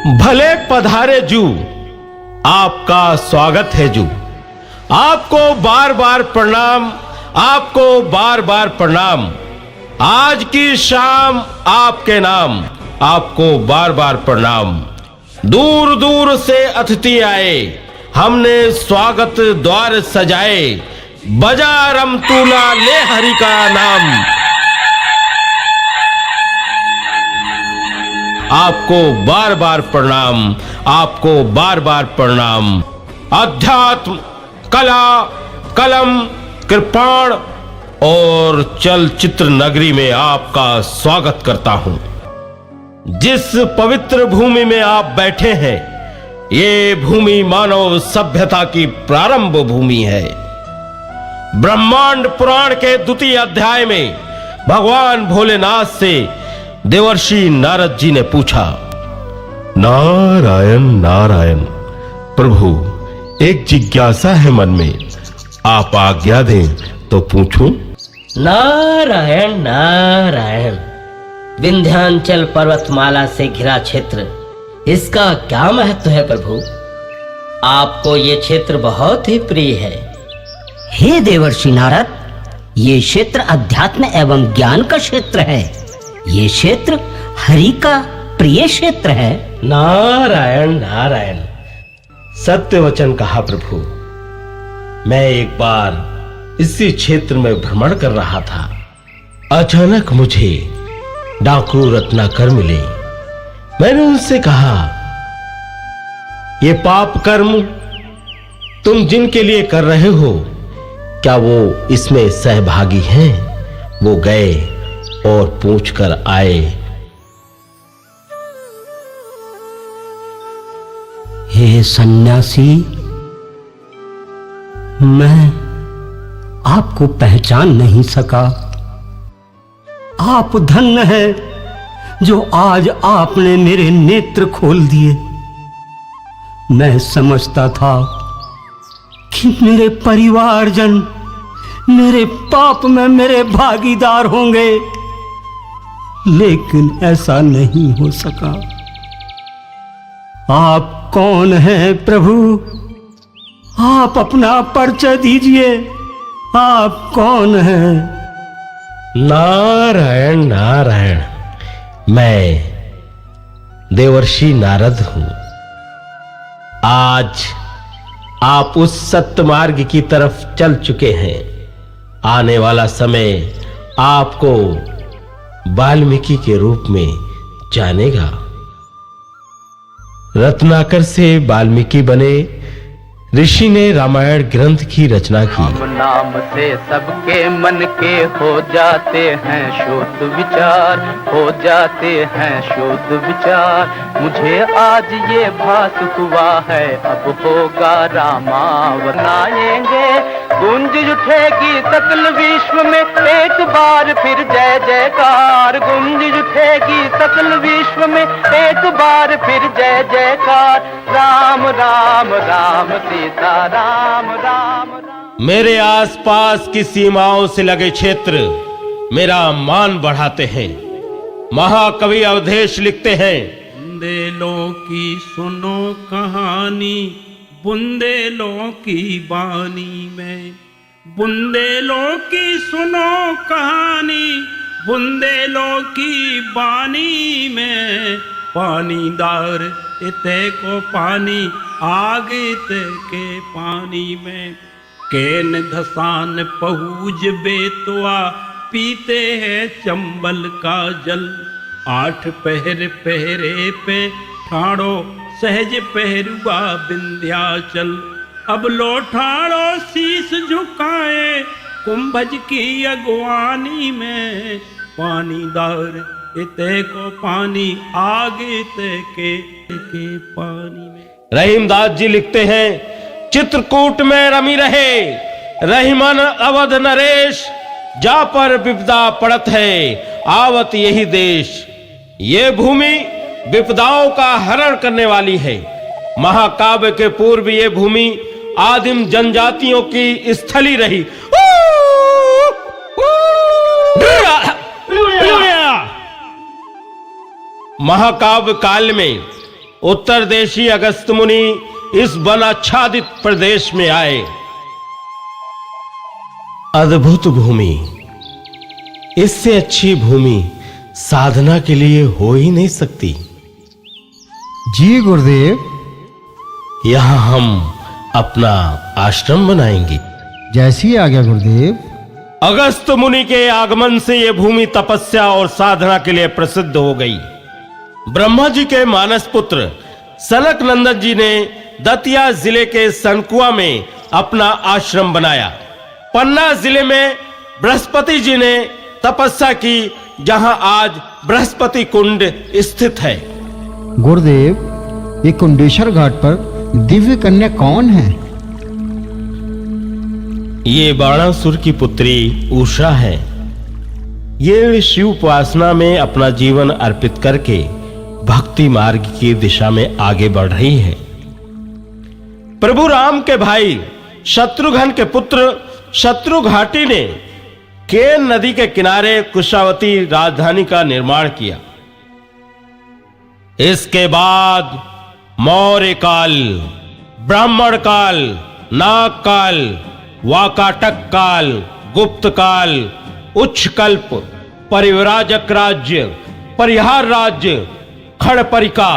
भले पधारे जू, आपका स्वागत है जू। आपको बार बार प्रणाम, आपको बार बार प्रणाम। आज की शाम आपके नाम, आपको बार बार प्रणाम। दूर दूर से अतिथि आए, हमने स्वागत द्वार सजाए। बजा रमतूला ले हरि का नाम। आपको बार बार प्रणाम, आपको बार बार प्रणाम। अध्यात्म, कला, कलम, कृपाण और चलचित्र नगरी में आपका स्वागत करता हूं। जिस पवित्र भूमि में आप बैठे हैं, ये भूमि मानव सभ्यता की प्रारंभ भूमि है। ब्रह्मांड पुराण के द्वितीय अध्याय में भगवान भोलेनाथ से देवर्षि नारद जी ने पूछा, नारायण नारायण प्रभु, एक जिज्ञासा है मन में, आप आज्ञा दें तो पूछूं। नारायण नारायण। विंध्याचल पर्वतमाला से घिरा क्षेत्र, इसका क्या महत्व है प्रभु? आपको ये क्षेत्र बहुत ही प्रिय है। हे देवर्षि नारद, ये क्षेत्र अध्यात्म एवं ज्ञान का क्षेत्र है। ये क्षेत्र हरि का प्रिय क्षेत्र है। नारायण नारायण, सत्य वचन कहा प्रभु। मैं एक बार इसी क्षेत्र में भ्रमण कर रहा था। अचानक मुझे डाकू रत्नाकर मिले। मैंने उनसे कहा, ये पाप कर्म तुम जिनके लिए कर रहे हो, क्या वो इसमें सहभागी हैं? वो गए और पूछ कर आए। हे सन्यासी, मैं आपको पहचान नहीं सका। आप धन्य हैं जो आज आपने मेरे नेत्र खोल दिए। मैं समझता था कि मेरे परिवारजन मेरे पाप में मेरे भागीदार होंगे, लेकिन ऐसा नहीं हो सका। आप कौन हैं प्रभु? आप अपना परिचय दीजिए। आप कौन हैं? नारायण नारायण, मैं देवर्षि नारद हूं। आज आप उस सत्य मार्ग की तरफ चल चुके हैं। आने वाला समय आपको वाल्मीकि के रूप में जानेगा। रत्नाकर से वाल्मीकि बने, ऋषि ने रामायण ग्रंथ की रचना की। राम नाम से सबके मन के हो जाते हैं शुद्ध विचार, हो जाते हैं शुद्ध विचार। मुझे आज ये भास हुआ है, अब होगा रामावतार। आएंगे गूंज उठेगी सकल विश्व में एक बार फिर जय जयकार। गूंज उठेगी सकल विश्व में एक बार फिर जय जयकार। राम राम राम सीता राम राम राम। मेरे आसपास की सीमाओं से लगे क्षेत्र मेरा मान बढ़ाते हैं। महाकवि अवधेश लिखते हैं, बुंदेलों की सुनो कहानी, बुंदेलों की बानी में। बुंदेलों की सुनो कहानी, बुंदेलों की बानी में। पानीदार इते को पानी, आग इते के पानी में। केन धसान पहुज बेतवा, पीते हैं चंबल का जल। 8 पहर पहरे पे ठाड़ो, सहज पहरुआ विंध्याचल। अब लो ठाड़ो शीश झुकाए, कुंभज की अगवानी में। पानीदार इते को पानी, आग इते के पानी में। रहीमदास जी लिखते हैं, चित्रकूट में रमी रहे रहीमन अवध नरेश। जा पर विपदा पड़त है, आवत यही देश। ये भूमि विपदाओं का हरण करने वाली है। महाकाव्य के पूर्व ये भूमि आदिम जनजातियों की स्थली रही। महाकाव्य काल में उत्तरदेशी अगस्त मुनि इस वन आच्छादित प्रदेश में आए। अद्भुत भूमि, इससे अच्छी भूमि साधना के लिए हो ही नहीं सकती। जी गुरुदेव। यहां हम अपना आश्रम बनाएंगे। जैसी आज्ञा गुरुदेव। अगस्त मुनि के आगमन से यह भूमि तपस्या और साधना के लिए प्रसिद्ध हो गई। ब्रह्मा जी के मानस पुत्र सनक नंदन जी ने दतिया जिले के सनकुआ में अपना आश्रम बनाया। पन्ना जिले में बृहस्पति जी ने तपस्या की, जहां आज बृहस्पति कुंड स्थित है। गुरुदेव, ये कुंडेश्वर घाट पर दिव्य कन्या कौन है? ये बाणासुर की पुत्री उषा है। ये शिव उपासना में अपना जीवन अर्पित करके भक्ति मार्ग की दिशा में आगे बढ़ रही है। प्रभु राम के भाई शत्रुघ्न के पुत्र शत्रुघाटी ने केन नदी के किनारे कुशावती राजधानी का निर्माण किया। इसके बाद मौर्य काल, ब्राह्मण काल, नाग काल, वाकाटक काल, गुप्त काल, उच्छकल्प, परिव्राजक राज्य, परिहार राज्य, खड़परिका,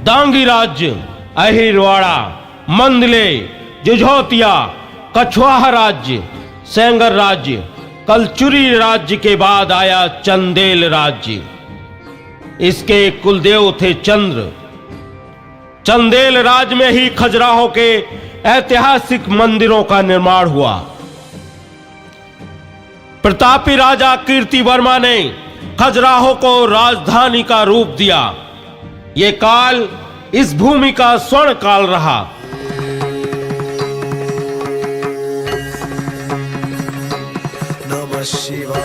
दांगी राज्य, अहिरवाड़ा, मंदले, जुझौतिया, कछवाहा राज्य, सेंगर राज्य, कलचुरी राज्य के बाद आया चंदेल राज्य। इसके कुलदेव थे चंद्र। चंदेल राज में ही खजुराहो के ऐतिहासिक मंदिरों का निर्माण हुआ। प्रतापी राजा कीर्ति वर्मा ने खजुराहो को राजधानी का रूप दिया। यह काल इस भूमि का स्वर्ण काल रहा। नमः शिवाय।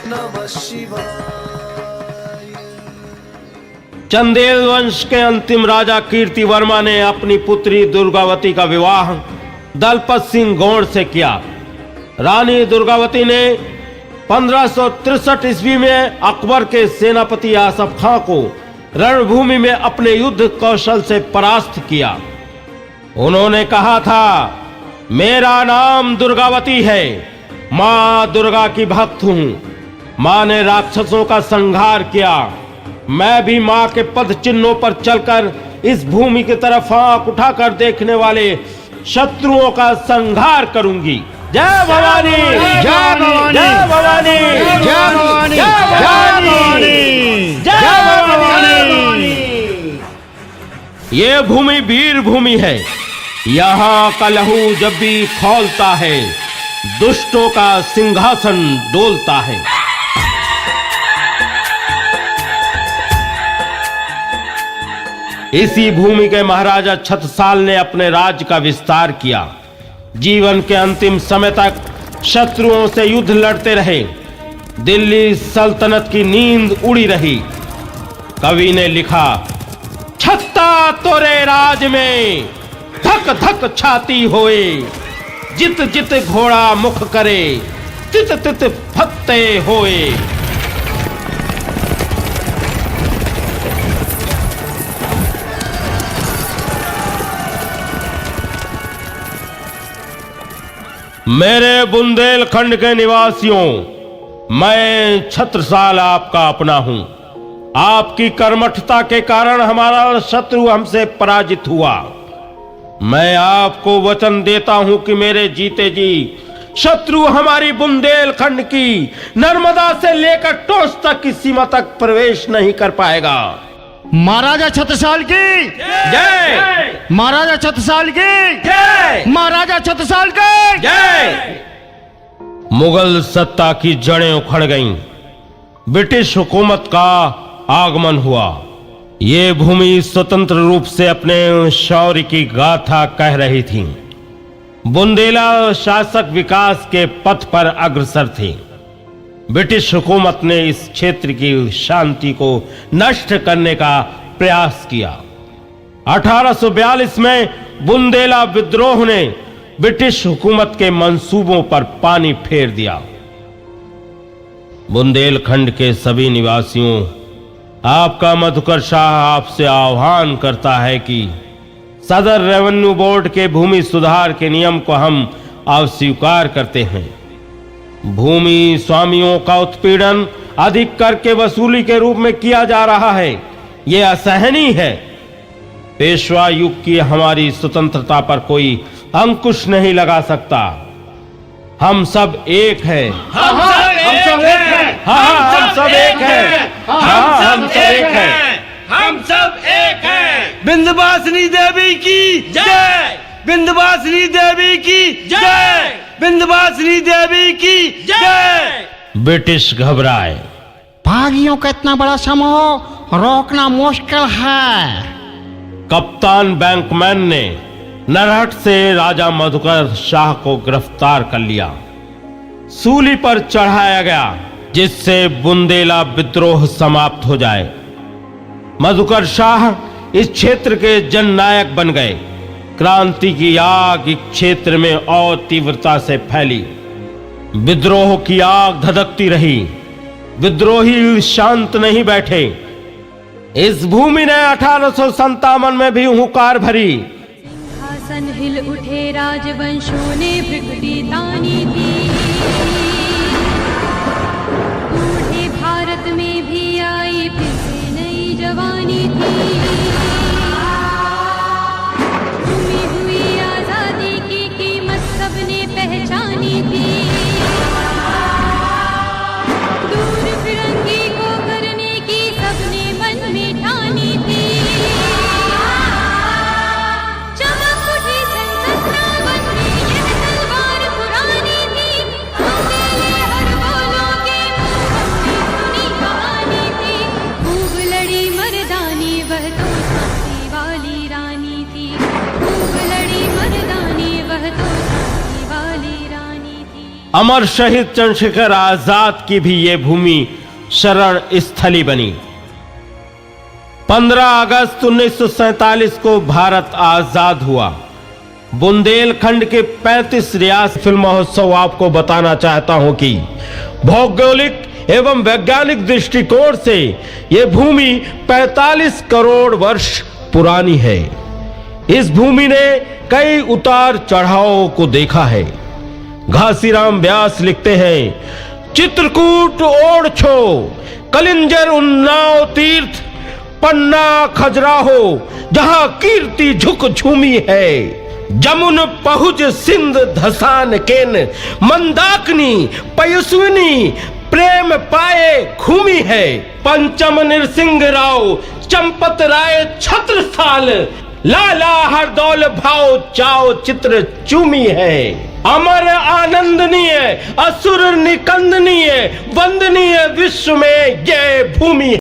नमः शिवाय। चंदेल वंश के अंतिम राजा कीर्ति वर्मा ने अपनी पुत्री दुर्गावती का विवाह दलपत सिंह गौड़ से किया। रानी दुर्गावती ने 1563 ईस्वी में अकबर के सेनापति आसफ खां को रणभूमि में अपने युद्ध कौशल से परास्त किया। उन्होंने कहा था, मेरा नाम दुर्गावती है, मां दुर्गा की भक्त हूं। मां ने राक्षसों का संहार किया। मैं भी मां के पद चिन्हों पर चलकर इस भूमि की तरफ आंख उठाकर देखने वाले शत्रुओं का संहार करूंगी। जय भवानी, जय भवानी, जय भवानी, जय भवानी, जय भवानी, जय भवानी। ये भूमि वीर भूमि है। यहाँ का लहू जब भी खौलता है, दुष्टों का सिंहासन डोलता है। इसी भूमि के महाराजा छत्रसाल ने अपने राज्य का विस्तार किया। जीवन के अंतिम समय तक शत्रुओं से युद्ध लड़ते रहे। दिल्ली सल्तनत की नींद उड़ी रही। कवि ने लिखा, छत्ता तोरे राज में धक धक छाती होए, जित जित घोड़ा मुख करे, तित तित फत्ते होए। मेरे बुंदेलखंड के निवासियों, मैं छत्रसाल आपका अपना हूं। आपकी कर्मठता के कारण हमारा शत्रु हमसे पराजित हुआ। मैं आपको वचन देता हूं कि मेरे जीते जी शत्रु हमारी बुंदेलखंड की नर्मदा से लेकर टोंस तक की सीमा तक प्रवेश नहीं कर पाएगा। महाराजा छत्रसाल की जय, महाराजा छत्रसाल की जय, महाराजा छत्रसाल की जय। मुगल सत्ता की जड़ें उखड़ गईं। ब्रिटिश हुकूमत का आगमन हुआ। ये भूमि स्वतंत्र रूप से अपने शौर्य की गाथा कह रही थी। बुंदेला शासक विकास के पथ पर अग्रसर थे। ब्रिटिश हुकूमत ने इस क्षेत्र की शांति को नष्ट करने का प्रयास किया। 1842 में बुंदेला विद्रोह ने ब्रिटिश हुकूमत के मंसूबों पर पानी फेर दिया। बुंदेलखंड के सभी निवासियों, आपका मधुकर शाह आपसे आह्वान करता है कि सदर रेवेन्यू बोर्ड के भूमि सुधार के नियम को हम अस्वीकार करते हैं। भूमि स्वामियों का उत्पीड़न अधिक कर के वसूली के रूप में किया जा रहा है, यह असहनीय है। पेशवा युग की हमारी स्वतंत्रता पर कोई अंकुश नहीं लगा सकता। हम सब एक हैं। हम सब एक हैं। हम सब एक हैं। हम सब एक हैं। हम सब एक हैं। विंध्यवासिनी देवी की जय, विंध्यवासिनी देवी की जय, विंध्यवासिनी देवी की जय। ब्रिटिश घबराए। बागियों का इतना बड़ा समूह रोकना मुश्किल है। कप्तान बैंकमैन ने नरहट से राजा मधुकर शाह को गिरफ्तार कर लिया, सूली पर चढ़ाया गया, जिससे बुंदेला विद्रोह समाप्त हो जाए। मधुकर शाह इस क्षेत्र के जननायक बन गए। क्रांति की आग इस क्षेत्र में और तीव्रता से फैली। विद्रोह की आग धधकती रही। विद्रोही शांत नहीं बैठे। इस भूमि ने 1857 में भी हुंकार भरी। सिंहासन हिल उठे, राजवंशों ने भ्रिकुटी तानी थी। बूढ़े भारत में भी आई फिर से नई जवानी थी। घूमी हुई आजादी की कीमत सबने पहचानी थी। दूर फिरंगी को करने की सबने मन में ठानी थी। चमक उठी सन 57 में यह तलवार पुरानी थी। बुंदेले हर बोलों के मुंह हमने सुनी कहानी थी। खूब लड़ी मर्दानी वह तो झांसी वाली रानी थी। खूब लड़ी मर्दानी वह तो झांसी वाली रानी थी। अमर शहीद चंद्रशेखर आजाद की भी ये भूमि शरण स्थली बनी। 15 अगस्त 1947 को भारत आजाद हुआ। बुंदेलखंड के 35 रियासत फिल्म महोत्सव आपको बताना चाहता हूं कि भौगोलिक एवं वैज्ञानिक दृष्टिकोण से यह भूमि 45 करोड़ वर्ष पुरानी है। इस भूमि ने कई उतार चढ़ावों को देखा है। घासीराम व्यास लिखते हैं, चित्रकूट ओढ़छो, कलिंजर उन्नाव तीर्थ, पन्ना खजुराहो, जहां कीर्ति झुक झूमी है। जमुन पहुज सिंध धसान केन, मंदाकिनी पयस्विनी प्रेम पाए घूमी है। पंचम नरसिंह राव, चंपत राय छत्रसाल, लाला हरदौल भाव चाव चित्र चूमी है। अमर आनंदनीय असुर निकंदनीय वंदनीय विश्व में ये भूमि